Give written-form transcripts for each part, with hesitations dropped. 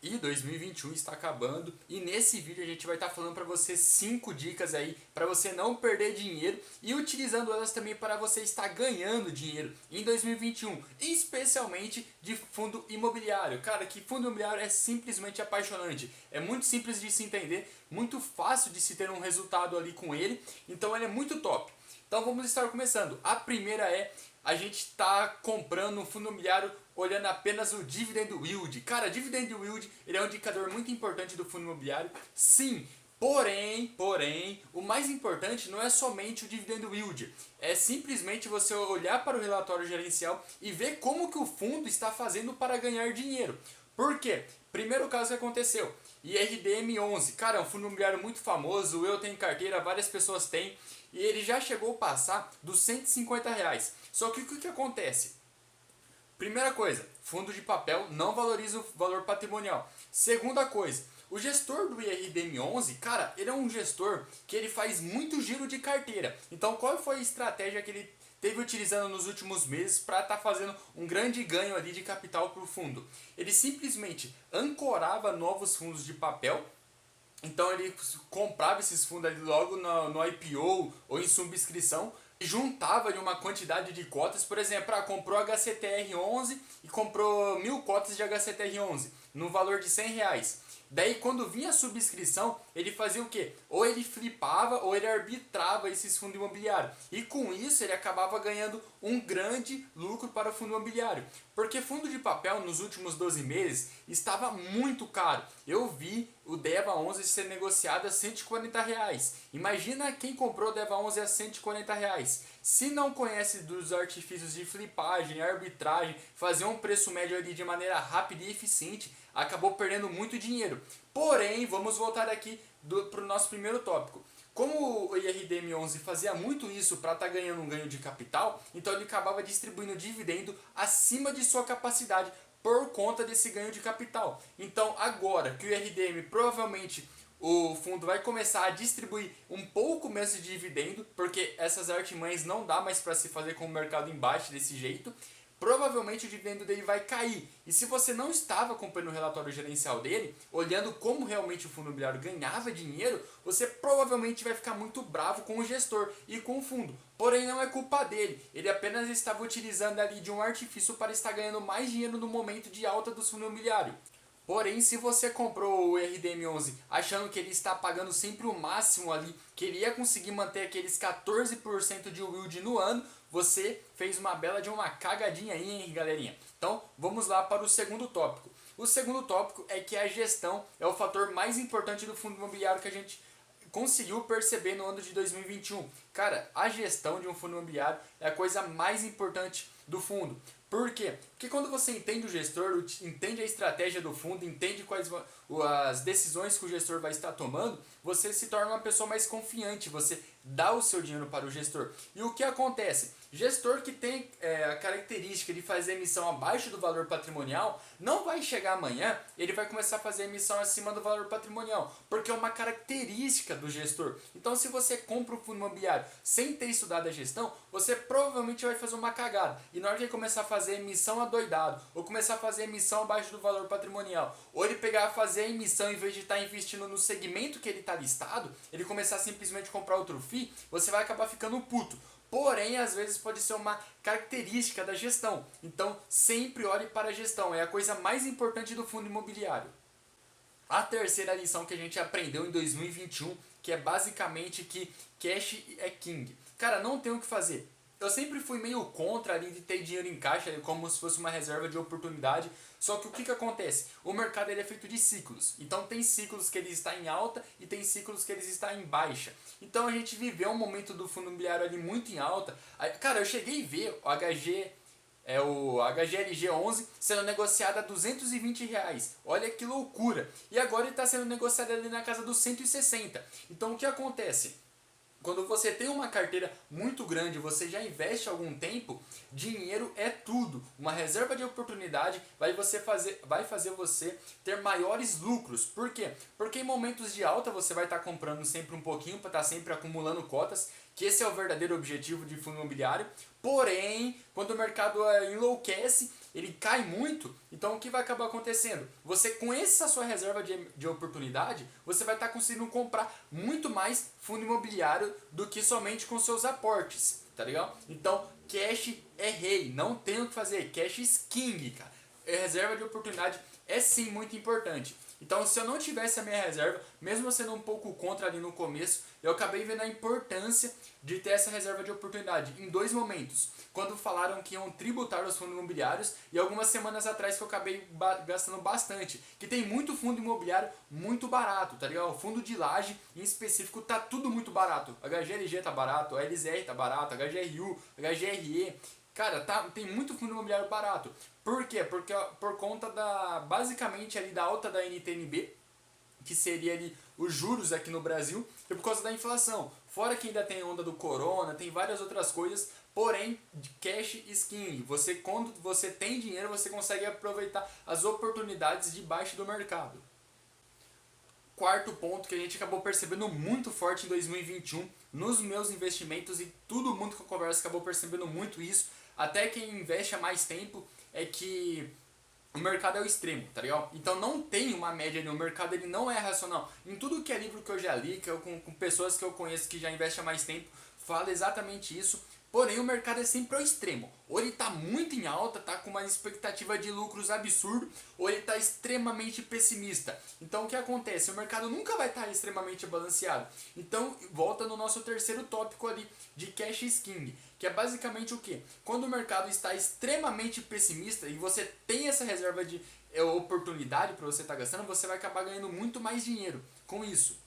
E 2021 está acabando e nesse vídeo a gente vai estar falando para você 5 dicas aí para você não perder dinheiro e utilizando elas também para você estar ganhando dinheiro em 2021, especialmente de fundo imobiliário. Cara, que fundo imobiliário é simplesmente apaixonante, é muito simples de se entender, muito fácil de se ter um resultado ali com ele, então ele é muito top. Então vamos estar começando. A primeira é a gente está comprando um fundo imobiliário olhando apenas o dividend yield. Cara, dividend yield ele é um indicador muito importante do fundo imobiliário. Sim, porém, o mais importante não é somente o dividend yield. É simplesmente você olhar para o relatório gerencial e ver como que o fundo está fazendo para ganhar dinheiro. Por quê? Primeiro caso que aconteceu, IRDM11, cara, é um fundo imobiliário muito famoso, eu tenho carteira, várias pessoas têm, e ele já chegou a passar dos R$ 150. Só que o que acontece? Primeira coisa, fundo de papel não valoriza o valor patrimonial. Segunda coisa, o gestor do IRDM11, cara, ele é um gestor que ele faz muito giro de carteira. Então qual foi a estratégia que ele teve utilizando nos últimos meses para estar fazendo um grande ganho ali de capital para o fundo? Ele simplesmente ancorava novos fundos de papel. Então ele comprava esses fundos ali logo no IPO ou em subscrição e juntava ali uma quantidade de cotas. Por exemplo, comprou HCTR11 e comprou 1000 cotas de HCTR11 no valor de R$ 100. Daí quando vinha a subscrição, ele fazia o quê? Ou ele flipava ou ele arbitrava esses fundos imobiliários. E com isso ele acabava ganhando um grande lucro para o fundo imobiliário. Porque fundo de papel nos últimos 12 meses estava muito caro. Eu vi o DEVA11 ser negociado a R$ 140. Imagina quem comprou o DEVA11 a R$ 140. Se não conhece dos artifícios de flipagem, arbitragem, fazer um preço médio ali de maneira rápida e eficiente, acabou perdendo muito dinheiro. Porém, vamos voltar aqui para o nosso primeiro tópico. Como o IRDM11 fazia muito isso para estar ganhando um ganho de capital, então ele acabava distribuindo dividendo acima de sua capacidade por conta desse ganho de capital. Então agora que o IRDM provavelmente o fundo vai começar a distribuir um pouco menos de dividendo, porque essas artimanhas não dá mais para se fazer com o mercado embaixo desse jeito, provavelmente o dividendo dele vai cair. E se você não estava acompanhando o relatório gerencial dele, olhando como realmente o fundo imobiliário ganhava dinheiro, você provavelmente vai ficar muito bravo com o gestor e com o fundo. Porém, não é culpa dele, ele apenas estava utilizando ali de um artifício para estar ganhando mais dinheiro no momento de alta do fundo imobiliário. Porém, se você comprou o RDM11 achando que ele está pagando sempre o máximo ali, que ele ia conseguir manter aqueles 14% de yield no ano, você fez uma bela de uma cagadinha aí, hein, galerinha? Então, vamos lá para o segundo tópico. O segundo tópico é que a gestão é o fator mais importante do fundo imobiliário que a gente conseguiu perceber no ano de 2021. Cara, a gestão de um fundo imobiliário é a coisa mais importante do fundo. Por quê? Porque quando você entende o gestor, entende a estratégia do fundo, entende quais as decisões que o gestor vai estar tomando, você se torna uma pessoa mais confiante, você dá o seu dinheiro para o gestor. E o que acontece? Gestor que tem a característica de fazer emissão abaixo do valor patrimonial, não vai chegar amanhã, ele vai começar a fazer emissão acima do valor patrimonial, porque é uma característica do gestor. Então se você compra um fundo imobiliário sem ter estudado a gestão, você provavelmente vai fazer uma cagada. E na hora que ele começar a fazer emissão adoidado, ou começar a fazer emissão abaixo do valor patrimonial, ou ele pegar a fazer a emissão em vez de estar investindo no segmento que ele está listado, ele começar a simplesmente comprar outro FII, você vai acabar ficando puto. Porém, às vezes pode ser uma característica da gestão. Então, sempre olhe para a gestão. É a coisa mais importante do fundo imobiliário. A terceira lição que a gente aprendeu em 2021, que é basicamente que cash é king. Cara, não tem o que fazer. Eu sempre fui meio contra ali de ter dinheiro em caixa, como se fosse uma reserva de oportunidade. Só que o que acontece? O mercado ele é feito de ciclos. Então tem ciclos que ele está em alta e tem ciclos que ele está em baixa. Então a gente viveu um momento do fundo imobiliário ali muito em alta. Cara, eu cheguei a ver o HGLG11 sendo negociado a R$ 220. Olha que loucura. E agora ele está sendo negociado ali na casa dos 160. Então o que acontece? Quando você tem uma carteira muito grande, você já investe há algum tempo, dinheiro é tudo. Uma reserva de oportunidade vai fazer você ter maiores lucros. Por quê? Porque em momentos de alta você vai estar comprando sempre um pouquinho para estar sempre acumulando cotas, que esse é o verdadeiro objetivo de fundo imobiliário. Porém, quando o mercado enlouquece ele cai muito, então o que vai acabar acontecendo? Você, com essa sua reserva de oportunidade, você vai estar conseguindo comprar muito mais fundo imobiliário do que somente com seus aportes, tá legal? Então, cash é rei, não tem o que fazer, cash is king, cara. Reserva de oportunidade é sim muito importante. Então, se eu não tivesse a minha reserva, mesmo sendo um pouco contra ali no começo, eu acabei vendo a importância de ter essa reserva de oportunidade em dois momentos. Quando falaram que iam tributar os fundos imobiliários e algumas semanas atrás que eu acabei gastando bastante. Que tem muito fundo imobiliário muito barato, tá ligado? O fundo de laje em específico tá tudo muito barato. HGLG tá barato, a LZR tá barato, HGRU, HGRE. Cara, tem muito fundo imobiliário barato. Por quê? Porque por conta basicamente ali da alta da NTNB, que seria ali os juros aqui no Brasil, e por causa da inflação. Fora que ainda tem a onda do corona, tem várias outras coisas, porém, cash is king. Quando você tem dinheiro, você consegue aproveitar as oportunidades debaixo do mercado. Quarto ponto que a gente acabou percebendo muito forte em 2021 nos meus investimentos, e todo mundo que eu converso acabou percebendo muito isso, até quem investe há mais tempo, é que o mercado é o extremo, tá ligado? Então não tem uma média ali, o mercado ele não é racional. Em tudo que é livro que eu já li, com pessoas que eu conheço que já investem há mais tempo, fala exatamente isso. Porém, o mercado é sempre ao extremo. Ou ele está muito em alta, tá com uma expectativa de lucros absurdo, ou ele está extremamente pessimista. Então, o que acontece? O mercado nunca vai estar extremamente balanceado. Então, volta no nosso terceiro tópico ali de cash is king, que é basicamente o quê? Quando o mercado está extremamente pessimista e você tem essa reserva de oportunidade para você estar gastando, você vai acabar ganhando muito mais dinheiro com isso.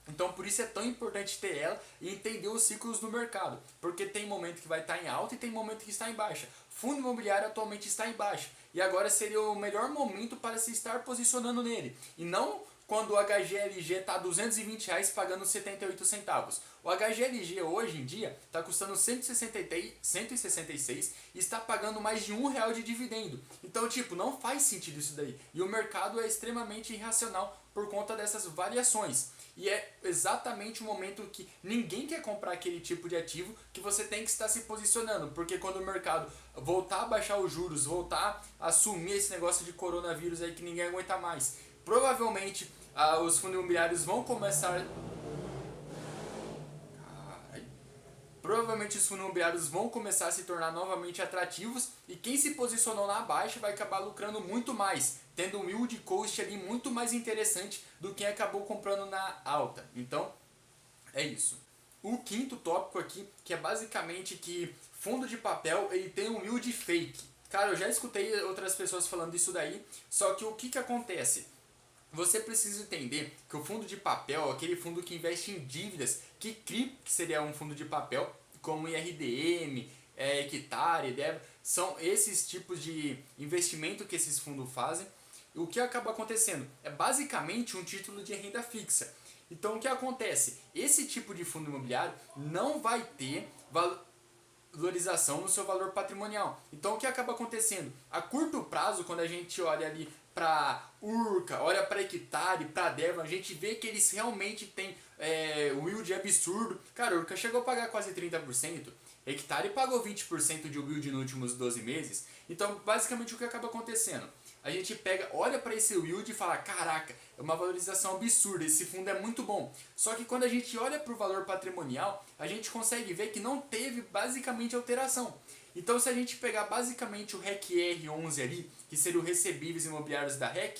Então por isso é tão importante ter ela e entender os ciclos do mercado. Porque tem momento que vai estar em alta e tem momento que está em baixa. Fundo imobiliário atualmente está em baixa. E agora seria o melhor momento para se estar posicionando nele. E não quando o HGLG está R$ 220 pagando 78 centavos. O HGLG hoje em dia está custando 166 e está pagando mais de R$ 1 de dividendo. Então tipo, não faz sentido isso daí. E o mercado é extremamente irracional por conta dessas variações. E é exatamente o momento que ninguém quer comprar aquele tipo de ativo que você tem que estar se posicionando. Porque quando o mercado voltar a baixar os juros, voltar a assumir esse negócio de coronavírus aí que ninguém aguenta mais, provavelmente os fundos imobiliários vão começar... Provavelmente os fundos imobiliários vão começar a se tornar novamente atrativos e quem se posicionou na baixa vai acabar lucrando muito mais, tendo um yield cost ali muito mais interessante do que quem acabou comprando na alta. Então, é isso. O quinto tópico aqui, que é basicamente que fundo de papel ele tem um yield fake. Cara, eu já escutei outras pessoas falando isso daí, só que o que acontece? Você precisa entender que o fundo de papel, aquele fundo que investe em dívidas, que seria um fundo de papel, como IRDM, Hectare, Deva, são esses tipos de investimento que esses fundos fazem. E o que acaba acontecendo? É basicamente um título de renda fixa. Então o que acontece? Esse tipo de fundo imobiliário não vai ter valorização no seu valor patrimonial. Então o que acaba acontecendo? A curto prazo, quando a gente olha ali para Urca, olha para Hectare, para Deva, a gente vê que eles realmente têm um yield absurdo. Cara, Urca chegou a pagar quase 30%, Hectare pagou 20% de yield nos últimos 12 meses. Então basicamente o que acaba acontecendo? A gente pega, olha para esse yield e fala, caraca, é uma valorização absurda, esse fundo é muito bom. Só que quando a gente olha para o valor patrimonial, a gente consegue ver que não teve basicamente alteração. Então se a gente pegar basicamente o REC-R11 ali, que seria o recebíveis imobiliários da REC,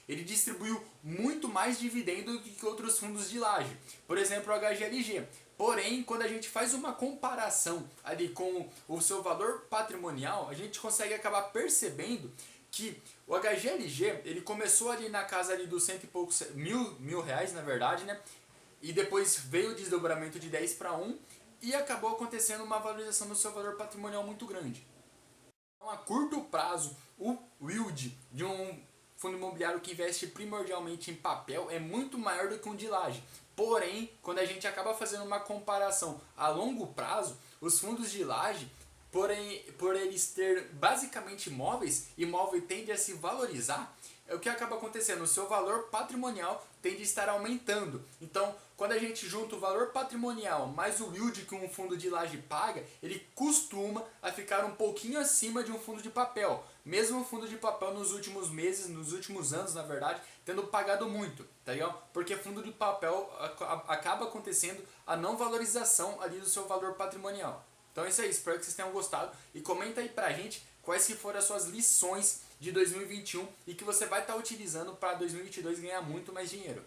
ele distribuiu muito mais dividendo do que outros fundos de laje. Por exemplo, o HGLG. Porém, quando a gente faz uma comparação ali com o seu valor patrimonial, a gente consegue acabar percebendo que o HGLG, ele começou ali na casa ali dos cento e poucos, mil reais na verdade, né? E depois veio o desdobramento de 10 para 1 e acabou acontecendo uma valorização do seu valor patrimonial muito grande. Então, a curto prazo, o yield de um fundo imobiliário que investe primordialmente em papel é muito maior do que um de laje. Porém, quando a gente acaba fazendo uma comparação a longo prazo, os fundos de laje, por eles ter basicamente imóveis, imóvel tende a se valorizar, o que acaba acontecendo? O seu valor patrimonial tende a estar aumentando. Então, quando a gente junta o valor patrimonial mais o yield que um fundo de laje paga, ele costuma a ficar um pouquinho acima de um fundo de papel. Mesmo o fundo de papel nos últimos meses, nos últimos anos, na verdade, tendo pagado muito, tá ligado? Porque fundo de papel acaba acontecendo a não valorização ali do seu valor patrimonial. Então é isso aí, espero que vocês tenham gostado e comenta aí pra gente quais que foram as suas lições de 2021 e que você vai estar utilizando para 2022 ganhar muito mais dinheiro.